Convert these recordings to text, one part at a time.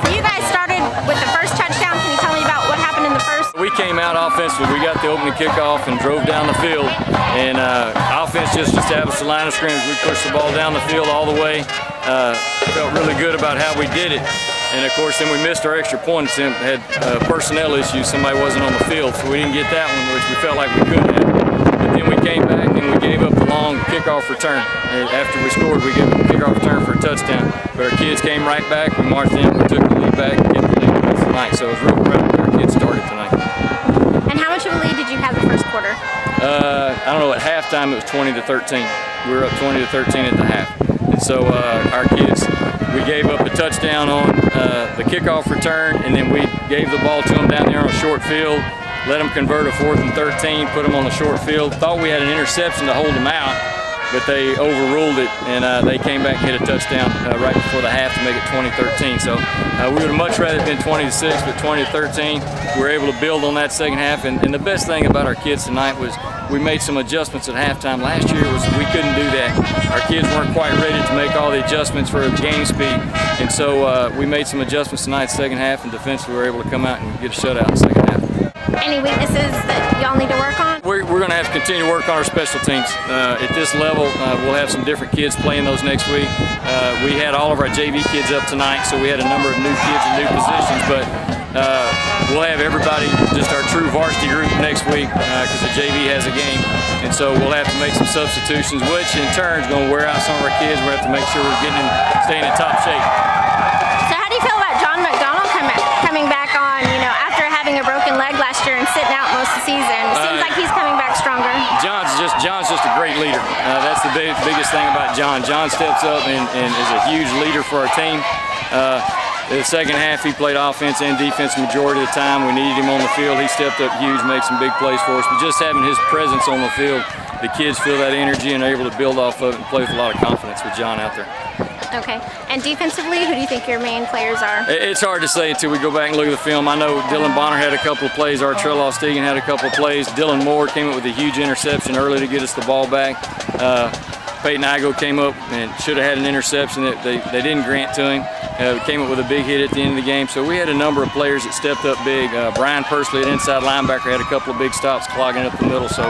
So you guys started with the first touchdown. Can you tell me about what happened in the first? We came out offensively. We got the opening kickoff and drove down the field. And offense just established the line of scrimmage. We pushed the ball down the field all the way. Felt really good about how we did it. And of course, then we missed our extra point attempt. Had personnel issues. Somebody wasn't on the field, so we didn't get that one, which we felt like we could have. But then we came back and we gave up the long kickoff return. And after we scored, we gave up the kickoff return for a touchdown. But our kids came right back. We marched in, we took the lead back, and kept the lead the rest of the night. So I was real proud that our kids started tonight. And how much of a lead did you have the first quarter? I don't know. At halftime, it was 20-13. We were up 20-13 at the half. And so our kids, we gave up a touchdown on the kickoff return, and then we gave the ball to them down there on a short field, let them convert a 4th and 13, put them on the short field. Thought we had an interception to hold them out, but they overruled it, and they came back and hit a touchdown right before the half to make it 20-13. So we would have much rather been 20-6, but 20-13. We were able to build on that second half, and the best thing about our kids tonight was we made some adjustments at halftime. Last year we couldn't do that. Our kids weren't quite ready to make all the adjustments for the game speed, and so we made some adjustments tonight second half, and defensively we were able to come out and get a shutout in the second half. Any weaknesses that y'all need to work on? We're going to have to continue to work on our special teams. At this level, we'll have some different kids playing those next week. We had all of our JV kids up tonight, so we had a number of new kids in new positions, but we'll have everybody, just our true varsity group next week because the JV has a game. And so we'll have to make some substitutions, which in turn is going to wear out some of our kids. We'll have to make sure we're staying in top shape. So how do you feel about John McDonald coming back on, after having a broken leg last year and sitting out most of the season? It seems like he's coming back stronger. John's just a great leader. That's the biggest thing about John. John steps up and is a huge leader for our team. The second half, he played offense and defense the majority of the time. We needed him on the field. He stepped up huge, made some big plays for us. But just having his presence on the field, the kids feel that energy and are able to build off of it and play with a lot of confidence with John out there. Okay. And defensively, who do you think your main players are? It's hard to say until we go back and look at the film. I know Dylan Bonner had a couple of plays. Artrell Ostegan had a couple of plays. Dylan Moore came up with a huge interception early to get us the ball back. Peyton Igo came up and should have had an interception that they didn't grant to him. Came up with a big hit at the end of the game. So we had a number of players that stepped up big. Brian Persley, an inside linebacker, had a couple of big stops clogging up the middle. So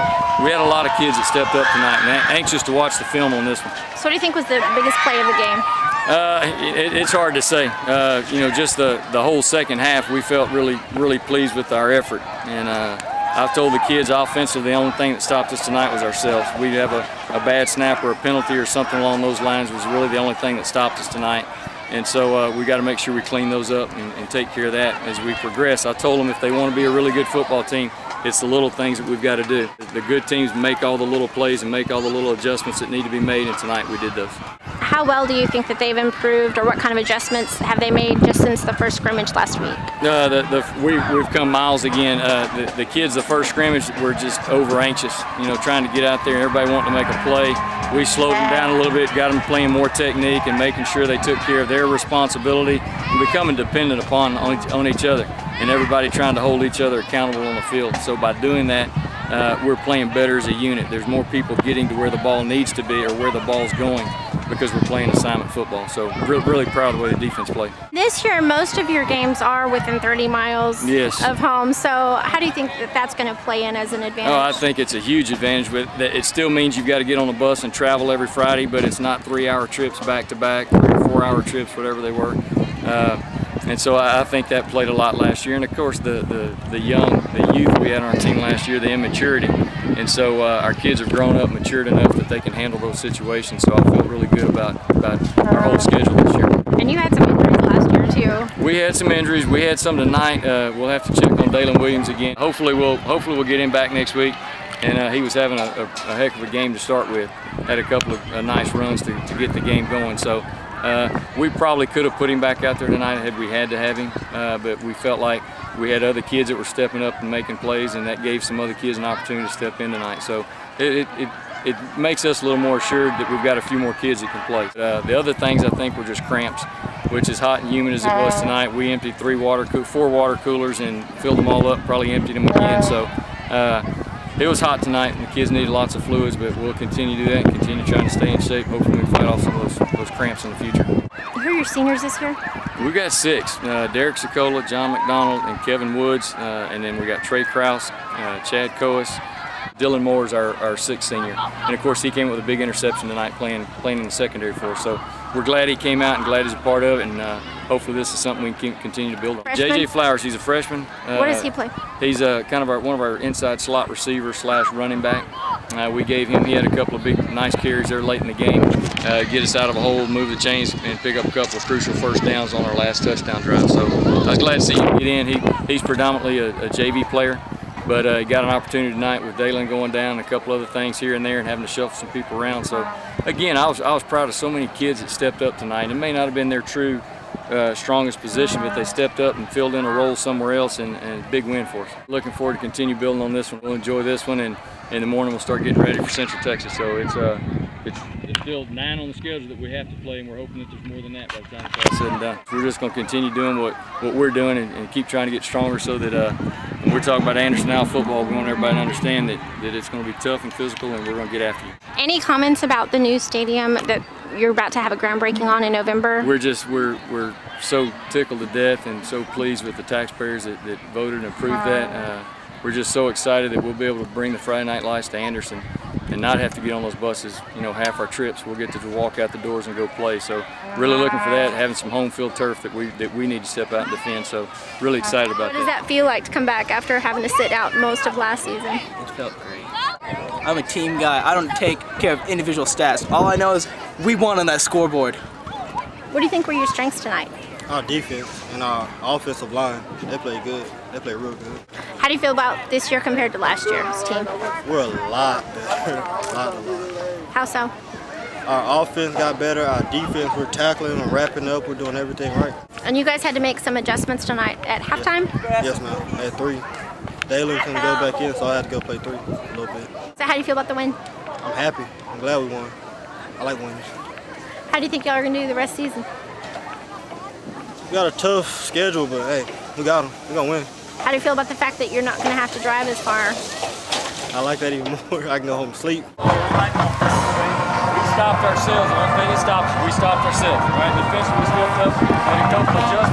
we had a lot of kids that stepped up tonight, and anxious to watch the film on this one. So what do you think was the biggest play of the game? It's hard to say. Just the whole second half, we felt really pleased with our effort. And I've told the kids offensively the only thing that stopped us tonight was ourselves. We'd have a bad snap or a penalty or something along those lines was really the only thing that stopped us tonight. And so we got to make sure we clean those up and take care of that as we progress. I told them if they want to be a really good football team, it's the little things that we've got to do. The good teams make all the little plays and make all the little adjustments that need to be made, and tonight we did those. How well do you think that they've improved, or what kind of adjustments have they made just since the first scrimmage last week? We've come miles again. The kids, the first scrimmage, were just over anxious, trying to get out there and everybody wanting to make a play. We slowed them down a little bit, got them playing more technique and making sure they took care of their responsibility and becoming dependent on each other, and everybody trying to hold each other accountable on the field. So by doing that, we're playing better as a unit. There's more people getting to where the ball needs to be or where the ball's going because we're playing assignment football. So really proud of the way the defense played. This year, most of your games are within 30 miles of home. So how do you think that that's going to play in as an advantage? Oh, I think it's a huge advantage. But it still means you've got to get on the bus and travel every Friday, but it's not 3-hour trips back to back, 3 or 4-hour trips, whatever they were. And so I think that played a lot last year. And of course, the youth we had on our team last year, the immaturity. And so our kids have grown up, matured enough that they can handle those situations. So I feel really good about our whole schedule this year. And you had some injuries last year too. We had some injuries. We had some tonight. We'll have to check on Dalen Williams again. Hopefully we'll get him back next week. And he was having a heck of a game to start with. Had a couple of nice runs to get the game going. So we probably could have put him back out there tonight had we had to have him, but we felt like we had other kids that were stepping up and making plays, and that gave some other kids an opportunity to step in tonight. So it makes us a little more assured that we've got a few more kids that can play. The other things I think were just cramps, which is hot and humid as it was tonight. We emptied 4 water coolers and filled them all up, probably emptied them again. So it was hot tonight, and the kids needed lots of fluids, but we'll continue to do that and continue trying to stay in shape. Hopefully we can fight off some of those cramps in the future. Who are your seniors this year? We got 6, Derek Sokola, John McDonald, and Kevin Woods, and then we got Trey Kraus, Chad Coas. Dylan Moore is our 6th senior, and of course he came with a big interception tonight playing in the secondary for us. So we're glad he came out and glad he's a part of it, and hopefully this is something we can continue to build on. Freshman? JJ Flowers, he's a freshman. What does he play? He's kind of one of our inside slot receivers / running back. We gave him, he had a couple of big nice carries there late in the game, get us out of a hole, move the chains, and pick up a couple of crucial first downs on our last touchdown drive. So I was glad to see him get in. He's predominantly a JV player. But he got an opportunity tonight with Dalen going down, and a couple other things here and there, and having to shuffle some people around. So again, I was proud of so many kids that stepped up tonight. It may not have been their true strongest position, but they stepped up and filled in a role somewhere else, and a big win for us. Looking forward to continue building on this one. We'll enjoy this one, and in the morning we'll start getting ready for Central Texas. So it's still 9 on the schedule that we have to play, and we're hoping that there's more than that by the time it's all said and done. We're just going to continue doing what we're doing and keep trying to get stronger, so that when we're talking about Anderson Owl football, we want everybody to understand that it's going to be tough and physical, and we're going to get after you. Any comments about the new stadium that you're about to have a groundbreaking on in November? We're so tickled to death and so pleased with the taxpayers that voted and approved that. We're just so excited that we'll be able to bring the Friday Night Lights to Anderson and not have to get on those buses, half our trips. We'll get to walk out the doors and go play. So really looking for that, having some home field turf that we need to step out and defend. So really excited about that. What does that feel like to come back after having to sit out most of last season? It felt great. I'm a team guy. I don't take care of individual stats. All I know is we won on that scoreboard. What do you think were your strengths tonight? Our defense and our offensive line, they play good. They play real good. How do you feel about this year compared to last year's team? We're a lot better. a lot. How so? Our offense got better. Our defense, we're tackling and wrapping up. We're doing everything right. And you guys had to make some adjustments tonight at halftime? Yes, ma'am. At 3. Dalen couldn't go back in, so I had to go play 3 a little bit. So how do you feel about the win? I'm happy. I'm glad we won. I like winning. How do you think y'all are going to do the rest of the season? We got a tough schedule, but hey, we got them. We're going to win. How do you feel about the fact that you're not going to have to drive as far? I like that even more. I can go home and sleep. We stopped ourselves. The only thing that stopped us, we stopped ourselves. Right? Defensively, we still tough. Had a couple of adjustments.